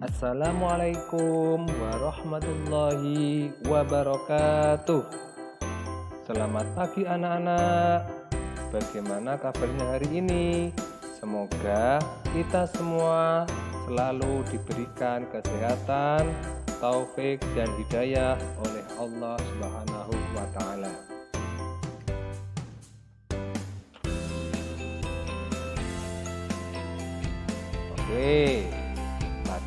Assalamualaikum warahmatullahi wabarakatuh. Selamat pagi anak-anak. Bagaimana kabarnya hari ini? Semoga kita semua selalu diberikan kesehatan, taufik dan hidayah oleh Allah Subhanahu wa Ta'ala. Oke.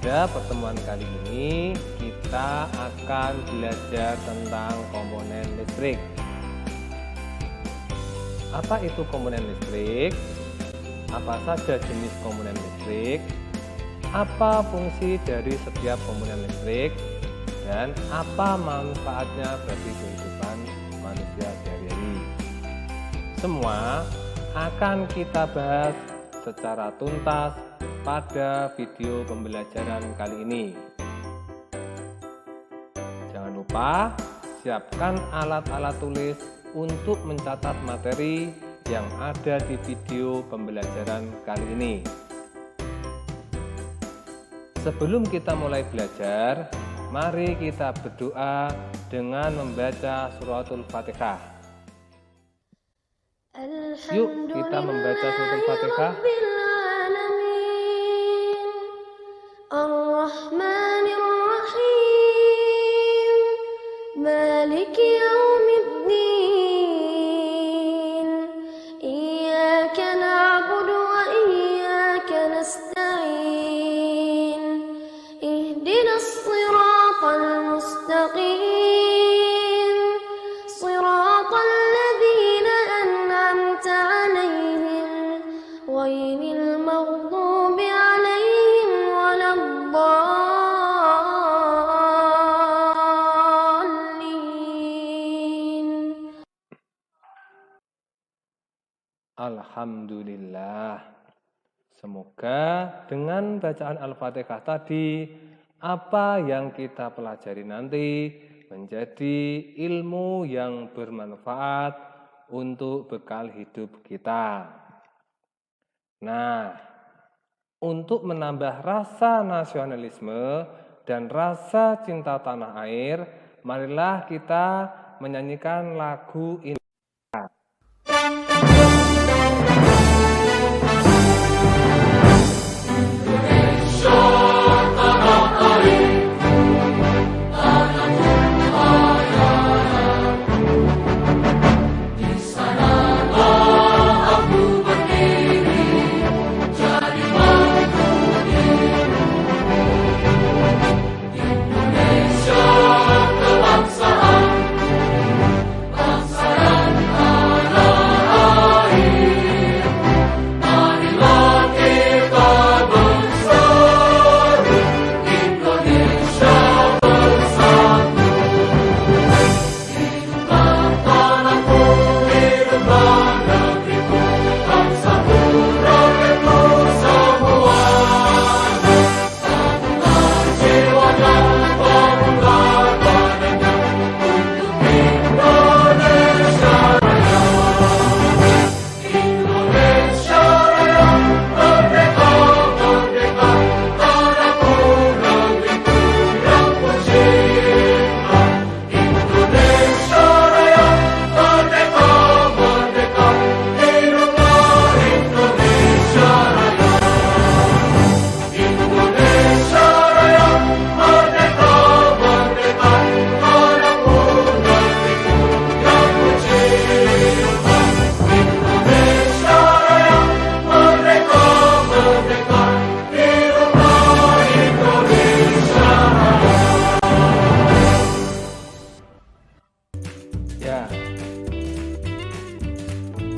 Pada pertemuan kali ini kita akan belajar tentang komponen listrik. Apa itu komponen listrik? Apa saja jenis komponen listrik? Apa fungsi dari setiap komponen listrik? Dan apa manfaatnya bagi kehidupan manusia sehari-hari? Semua akan kita bahas secara tuntas pada video pembelajaran kali ini. Jangan lupa siapkan alat-alat tulis untuk mencatat materi yang ada di video pembelajaran kali ini. Sebelum kita mulai belajar, mari kita berdoa dengan membaca suratul Fatihah. Yuk kita membaca suratul Fatihah. Ar-Rahmanir-Rahim Maliki Yawmiddin Iyyaka na'budu wa iyyaka nasta'in Ihdinas siratal mustaqim Siratal ladzina an'amta 'alaihim ghairil maghdubi 'alaihim Alhamdulillah. Semoga dengan bacaan Al-Fatihah tadi, apa yang kita pelajari nanti menjadi ilmu yang bermanfaat untuk bekal hidup kita. Nah, untuk menambah rasa nasionalisme dan rasa cinta tanah air, marilah kita menyanyikan lagu ini.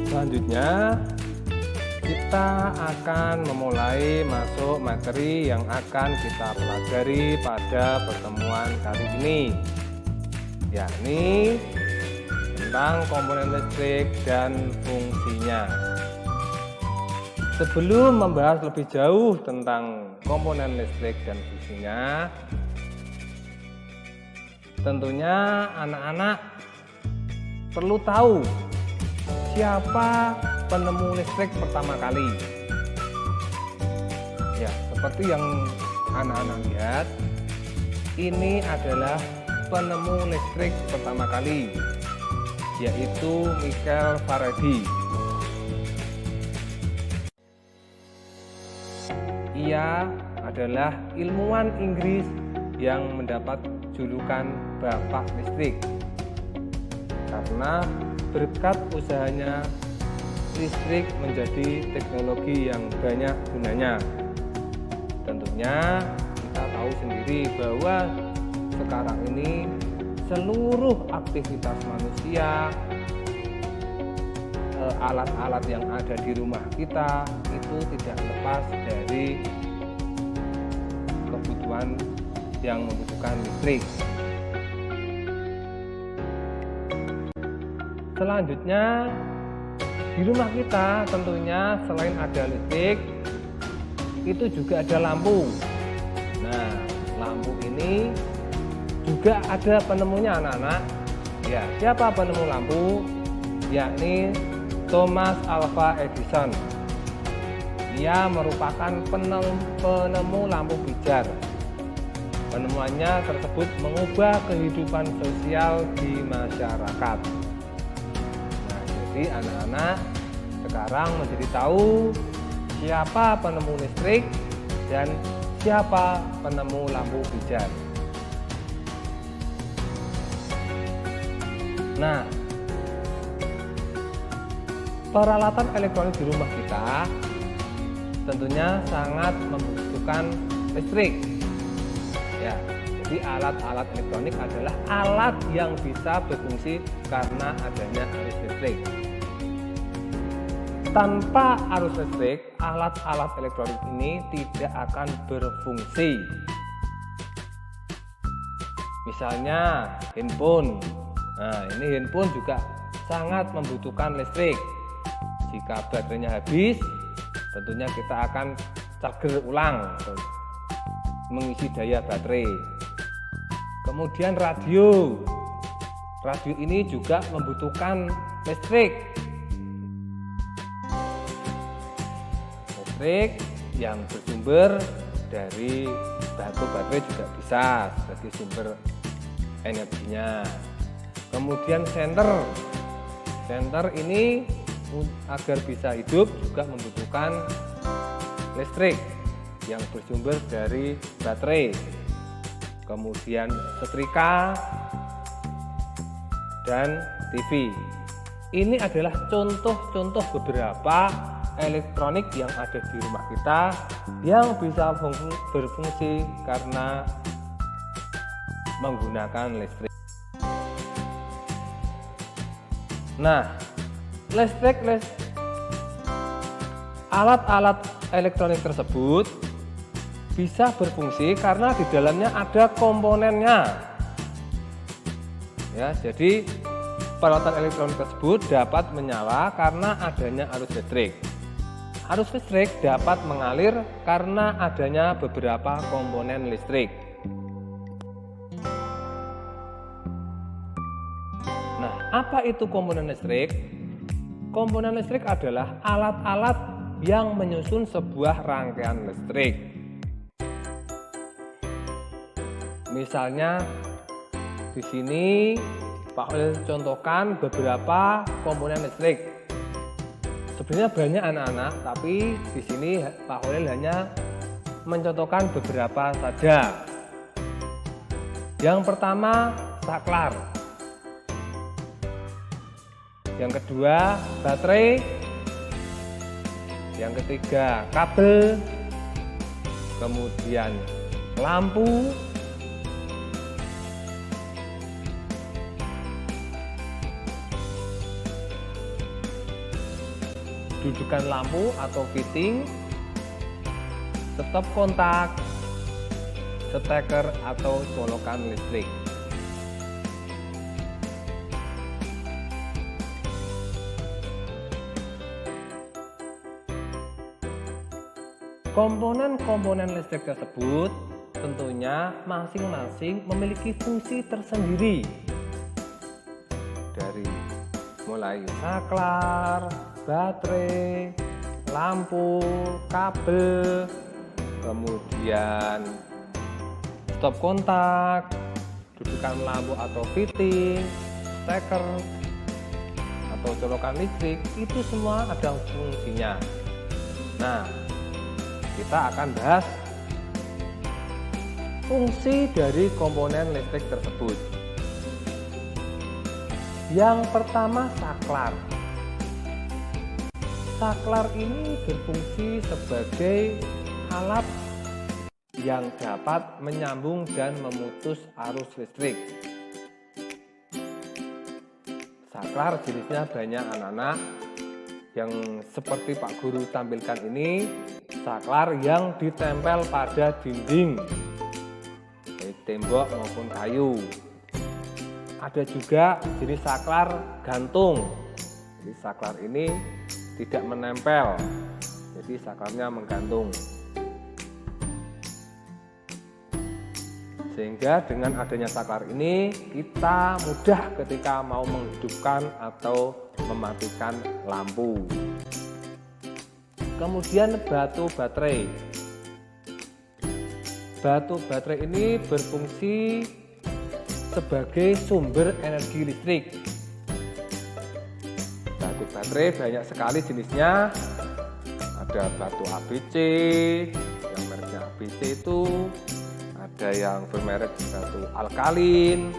Selanjutnya kita akan memulai masuk materi yang akan kita pelajari pada pertemuan kali ini, yakni tentang komponen listrik dan fungsinya. Sebelum membahas lebih jauh tentang komponen listrik dan fungsinya, tentunya anak-anak perlu tahu siapa penemu listrik pertama kali. Ya, seperti yang anak-anak lihat, ini adalah penemu listrik pertama kali, yaitu Michael Faraday. Ia adalah ilmuwan Inggris yang mendapat julukan Bapak Listrik karena berkat usahanya listrik menjadi teknologi yang banyak gunanya. Tentunya kita tahu sendiri bahwa sekarang ini seluruh aktivitas manusia, alat-alat yang ada di rumah kita itu tidak lepas dari kebutuhan yang membutuhkan listrik. Selanjutnya, di rumah kita tentunya selain ada listrik, itu juga ada lampu. Nah, lampu ini juga ada penemunya anak-anak. Ya, siapa penemu lampu? Yakni Thomas Alva Edison. Ia merupakan penemu lampu pijar. Penemuannya tersebut mengubah kehidupan sosial di masyarakat. Nah, jadi anak-anak sekarang menjadi tahu siapa penemu listrik dan siapa penemu lampu pijar. Nah, peralatan elektronik di rumah kita tentunya sangat membutuhkan listrik. Ya, jadi alat-alat elektronik adalah alat yang bisa berfungsi karena adanya arus listrik. Tanpa arus listrik, alat-alat elektronik ini tidak akan berfungsi. Misalnya handphone. Nah, ini handphone juga sangat membutuhkan listrik. Jika baterainya habis, tentunya kita akan charger ulang, mengisi daya baterai. Kemudian radio ini juga membutuhkan listrik yang bersumber dari baterai juga bisa sebagai sumber energinya. Kemudian senter ini agar bisa hidup juga membutuhkan listrik yang bersumber dari baterai. Kemudian setrika dan TV. Ini adalah contoh-contoh beberapa elektronik yang ada di rumah kita yang bisa berfungsi karena menggunakan listrik. Nah, alat-alat elektronik tersebut bisa berfungsi karena di dalamnya ada komponennya. Ya, jadi peralatan elektronik tersebut dapat menyala karena adanya arus listrik. Arus listrik dapat mengalir karena adanya beberapa komponen listrik. Nah, apa itu komponen listrik? Komponen listrik adalah alat-alat yang menyusun sebuah rangkaian listrik. Misalnya di sini Pak Holil contohkan beberapa komponen listrik. Sebenarnya banyak anak-anak, tapi di sini Pak Holil hanya mencontohkan beberapa saja. Yang pertama, saklar. Yang kedua, baterai. Yang ketiga, kabel. Kemudian lampu. Dudukan lampu atau fitting, stop kontak, steker atau colokan listrik. Komponen-komponen listrik tersebut tentunya masing-masing memiliki fungsi tersendiri. Dari mulai saklar, baterai, lampu, kabel, kemudian stop kontak, dudukan lampu atau fitting, steker, atau colokan listrik, itu semua ada fungsinya. Nah, kita akan bahas fungsi dari komponen listrik tersebut. Yang pertama, saklar. Saklar ini berfungsi sebagai alat yang dapat menyambung dan memutus arus listrik. Saklar jenisnya banyak anak-anak, yang seperti Pak Guru tampilkan ini, saklar yang ditempel pada dinding, baik tembok maupun kayu. Ada juga jenis saklar gantung. Jadi saklar ini tidak menempel, jadi saklarnya menggantung. Sehingga dengan adanya saklar ini, kita mudah ketika mau menghidupkan atau mematikan lampu. Kemudian batu baterai. Batu baterai ini berfungsi sebagai sumber energi listrik. Batu baterai banyak sekali jenisnya. Ada batu ABC, yang mereknya ABC itu, ada yang bermerek batu alkalin,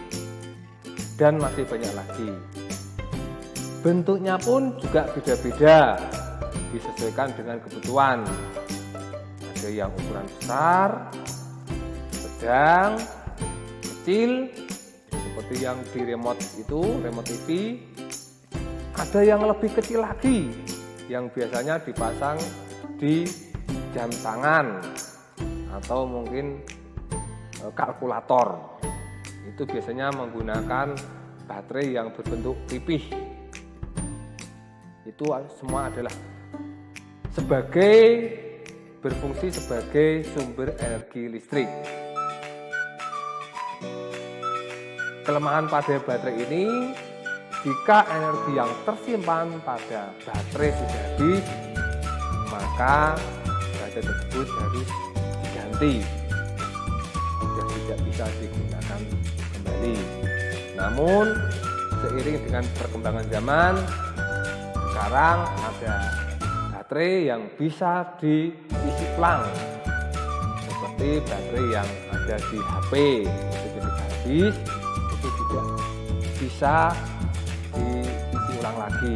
dan masih banyak lagi. Bentuknya pun juga beda-beda, disesuaikan dengan kebutuhan. Ada yang ukuran besar, sedang, kecil, seperti yang di remote itu, remote TV. Ada yang lebih kecil lagi, yang biasanya dipasang di jam tangan atau mungkin kalkulator. Itu biasanya menggunakan baterai yang berbentuk pipih. Itu semua adalah berfungsi sebagai sumber energi listrik. Kelemahan pada baterai ini, jika energi yang tersimpan pada baterai sudah habis, maka baterai tersebut harus diganti. Sudah tidak bisa digunakan kembali. Namun, seiring dengan perkembangan zaman, sekarang ada baterai yang bisa diisi ulang, seperti baterai yang ada di HP. Ketika habis, itu juga bisa diisi ulang lagi.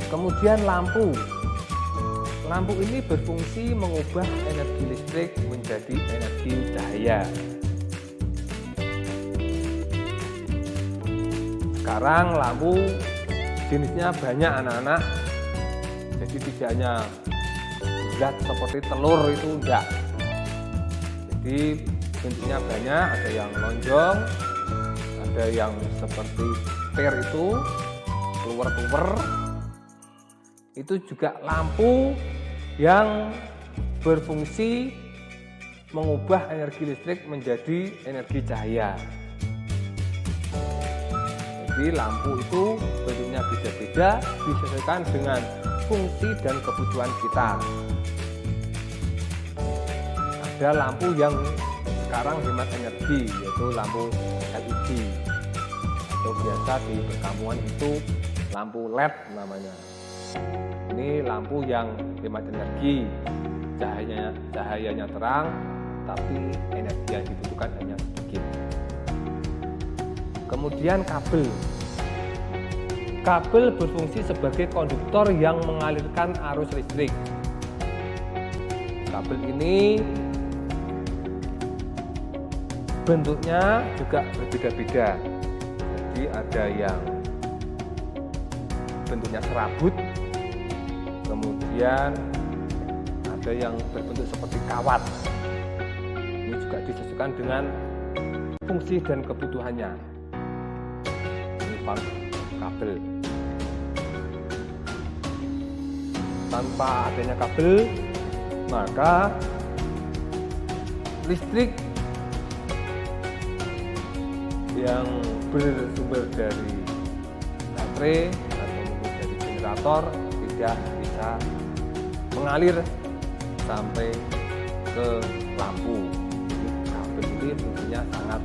Kemudian lampu. Lampu ini berfungsi mengubah energi listrik menjadi energi cahaya. Sekarang lampu jenisnya banyak anak-anak, jadi tidak hanya bulat seperti telur, itu enggak. Jadi bentuknya banyak, ada yang lonjong, ada yang seperti pear itu, keluar-keluar. Itu juga lampu yang berfungsi mengubah energi listrik menjadi energi cahaya. Jadi lampu itu bentuknya beda-beda, disesuaikan dengan fungsi dan kebutuhan kita. Ada lampu yang sekarang hemat energi, yaitu lampu LED, atau biasa di perkampungan itu lampu LED namanya. Ini lampu yang hemat energi, cahayanya terang, tapi energi yang dibutuhkan hanya sedikit. Kemudian kabel. Kabel berfungsi sebagai konduktor yang mengalirkan arus listrik. Kabel ini bentuknya juga berbeda-beda. Jadi ada yang bentuknya serabut, kemudian ada yang berbentuk seperti kawat. Ini juga disesuaikan dengan fungsi dan kebutuhannya. Kabel. Tanpa adanya kabel, maka listrik yang bersumber dari baterai atau mungkin dari generator tidak bisa mengalir sampai ke lampu. Kabel ini fungsinya sangat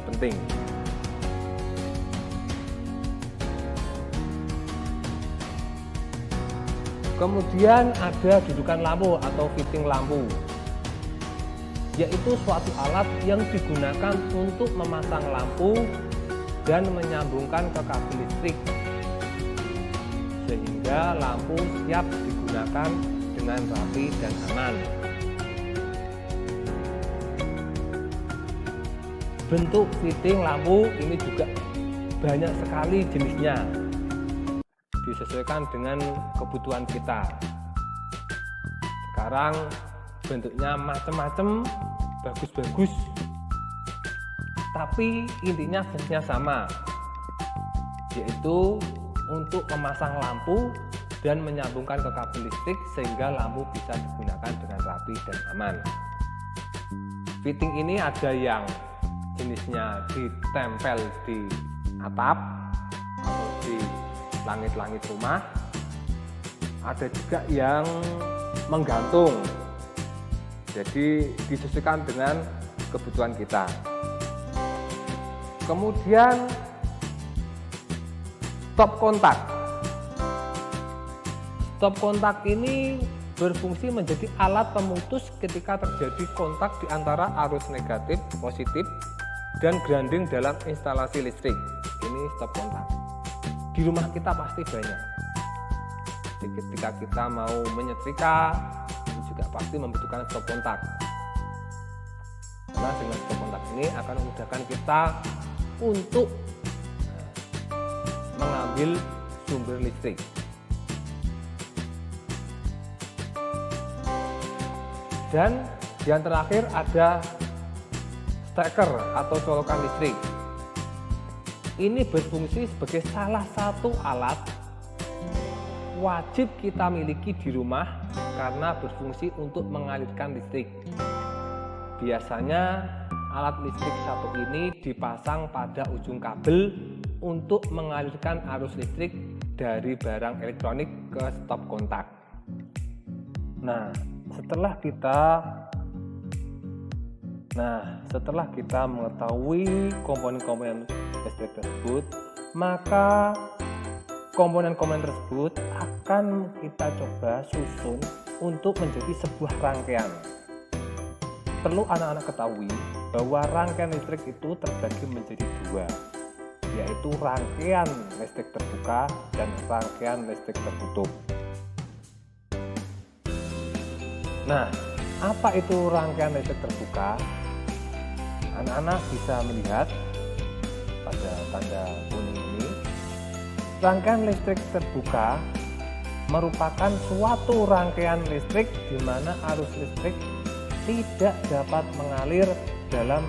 penting. Kemudian ada dudukan lampu atau fitting lampu, yaitu suatu alat yang digunakan untuk memasang lampu dan menyambungkan ke kabel listrik sehingga lampu siap digunakan dengan rapi dan aman. Bentuk fitting lampu ini juga banyak sekali jenisnya, disesuaikan dengan kebutuhan kita. Sekarang bentuknya macam-macam, bagus-bagus, tapi intinya fungsinya sama, yaitu untuk memasang lampu dan menyambungkan ke kabel listrik sehingga lampu bisa digunakan dengan rapi dan aman. Fitting ini ada yang jenisnya ditempel di atap atau di langit-langit rumah, ada juga yang menggantung, jadi disesuaikan dengan kebutuhan kita. Kemudian stop kontak. Stop kontak ini berfungsi menjadi alat pemutus ketika terjadi kontak di antara arus negatif, positif, dan grounding dalam instalasi listrik. Ini stop kontak. Di rumah kita pasti banyak. Jadi ketika kita mau menyetrika, ini juga pasti membutuhkan stop kontak. Karena dengan stop kontak ini akan memudahkan kita untuk mengambil sumber listrik. Dan yang terakhir ada steker atau colokan listrik. Ini berfungsi sebagai salah satu alat wajib kita miliki di rumah karena berfungsi untuk mengalirkan listrik. Biasanya alat listrik satu ini dipasang pada ujung kabel untuk mengalirkan arus listrik dari barang elektronik ke stop kontak. Nah, setelah kita mengetahui komponen-komponen listrik tersebut, maka komponen-komponen tersebut akan kita coba susun untuk menjadi sebuah rangkaian. Perlu anak-anak ketahui bahwa rangkaian listrik itu terbagi menjadi dua, yaitu rangkaian listrik terbuka dan rangkaian listrik tertutup. Nah, apa itu rangkaian listrik terbuka? Anak-anak bisa melihat pada tanda kuning ini. Rangkaian listrik terbuka merupakan suatu rangkaian listrik di mana arus listrik tidak dapat mengalir dalam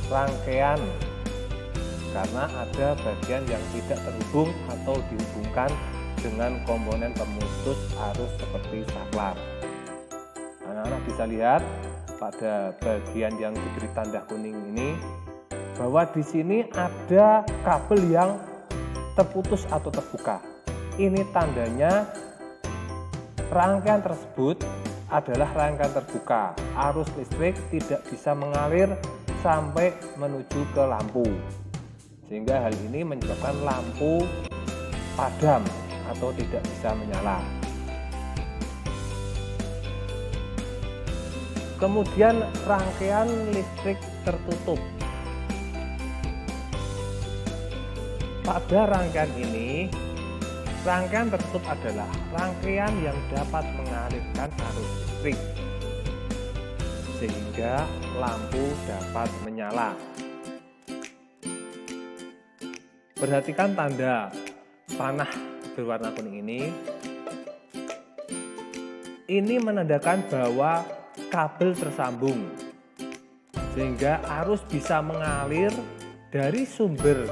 rangkaian karena ada bagian yang tidak terhubung atau dihubungkan dengan komponen pemutus arus seperti saklar. Anak-anak bisa lihat pada bagian yang diberi tanda kuning ini bahwa di sini ada kabel yang terputus atau terbuka. Ini tandanya rangkaian tersebut adalah rangkaian terbuka. Arus listrik tidak bisa mengalir sampai menuju ke lampu. Sehingga hal ini menyebabkan lampu padam atau tidak bisa menyala. Kemudian rangkaian listrik tertutup. Pada rangkaian ini, rangkaian tertutup adalah rangkaian yang dapat mengalirkan arus listrik sehingga lampu dapat menyala. Perhatikan tanda panah berwarna kuning ini. Ini menandakan bahwa kabel tersambung sehingga arus bisa mengalir dari sumber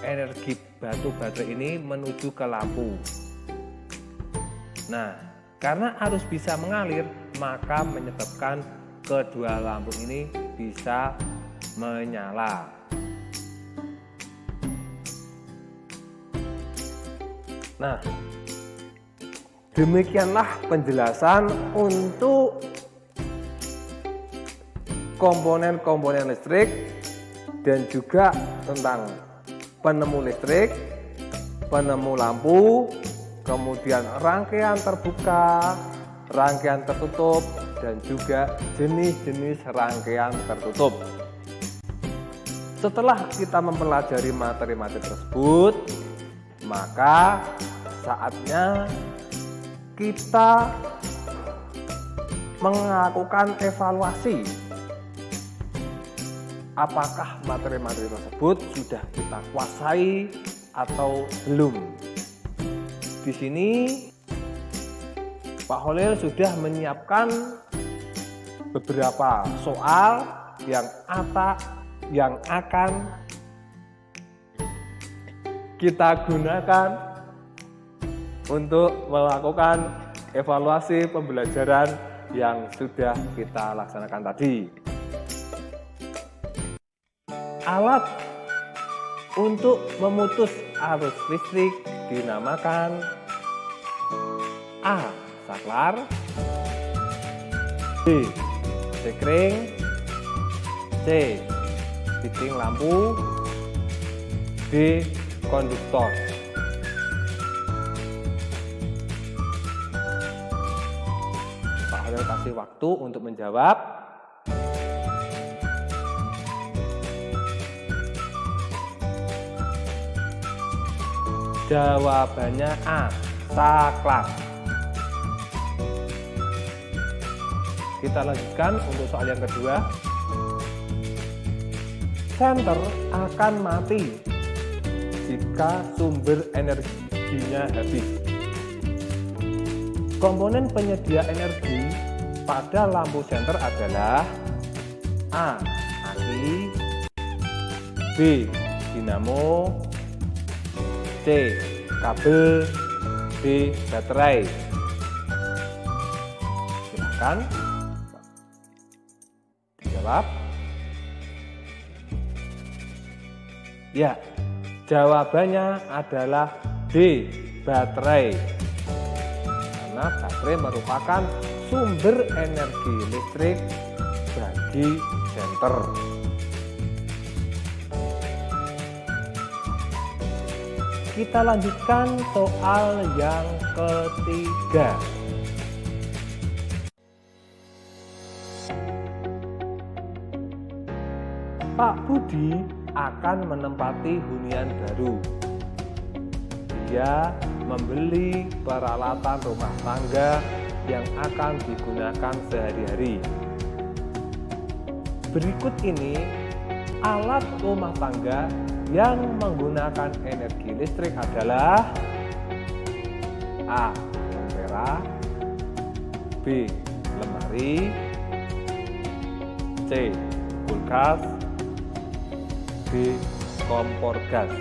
energi batu baterai ini menuju ke lampu. Nah, karena arus bisa mengalir, maka menyebabkan kedua lampu ini bisa menyala. Nah, Demikianlah penjelasan untuk komponen-komponen listrik dan juga tentang penemu listrik, penemu lampu, kemudian rangkaian terbuka, rangkaian tertutup, dan juga jenis-jenis rangkaian tertutup. Setelah kita mempelajari materi-materi tersebut, maka saatnya kita melakukan evaluasi apakah materi-materi tersebut sudah kita kuasai atau belum. Di sini Pak Holil sudah menyiapkan beberapa soal yang akan kita gunakan untuk melakukan evaluasi pembelajaran yang sudah kita laksanakan tadi. Alat untuk memutus arus listrik dinamakan A. Saklar, B. Sekring, C. Fitting lampu, D. Konduktor. Pak Holil kasih waktu untuk menjawab. Jawabannya A. Saklar. Kita lanjutkan untuk soal yang kedua. Senter akan mati jika sumber energinya habis. Komponen penyedia energi pada lampu senter adalah A. Aki, B. Dinamo, C. Kabel, D. Baterai. Silakan dijawab. Ya, jawabannya adalah D. Baterai. Karena baterai merupakan sumber energi listrik bagi senter. Kita lanjutkan soal yang ketiga. Pak Budi akan menempati hunian baru. Dia membeli peralatan rumah tangga yang akan digunakan sehari-hari. Berikut ini alat rumah tangga yang menggunakan energi listrik adalah A. Lentera, B. Lemari, C. Kulkas, D. Kompor gas.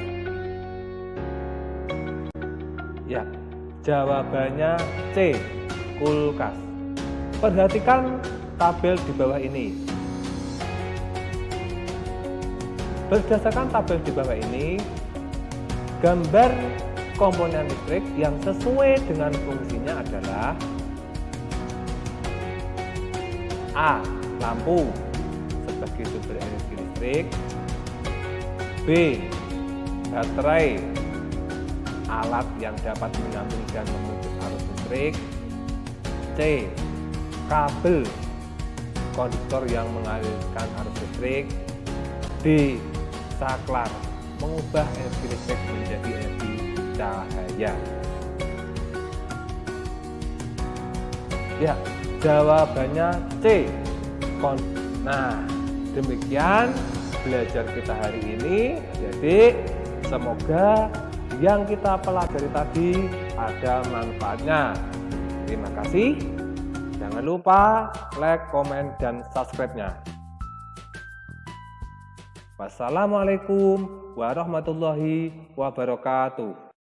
Ya, jawabannya C. Kulkas. Perhatikan tabel di bawah ini. Berdasarkan tabel di bawah ini, gambar komponen listrik yang sesuai dengan fungsinya adalah A. Lampu sebagai sumber energi listrik, B. Baterai, alat yang dapat menampung dan memutus arus listrik, C. Kabel, konduktor yang mengalirkan arus listrik, D. Saklar, mengubah energi listrik menjadi energi cahaya. Ya, jawabannya C. Nah, demikian belajar kita hari ini. Jadi, semoga yang kita pelajari tadi ada manfaatnya. Terima kasih. Jangan lupa like, komen, dan subscribe-nya. Wassalamualaikum warahmatullahi wabarakatuh.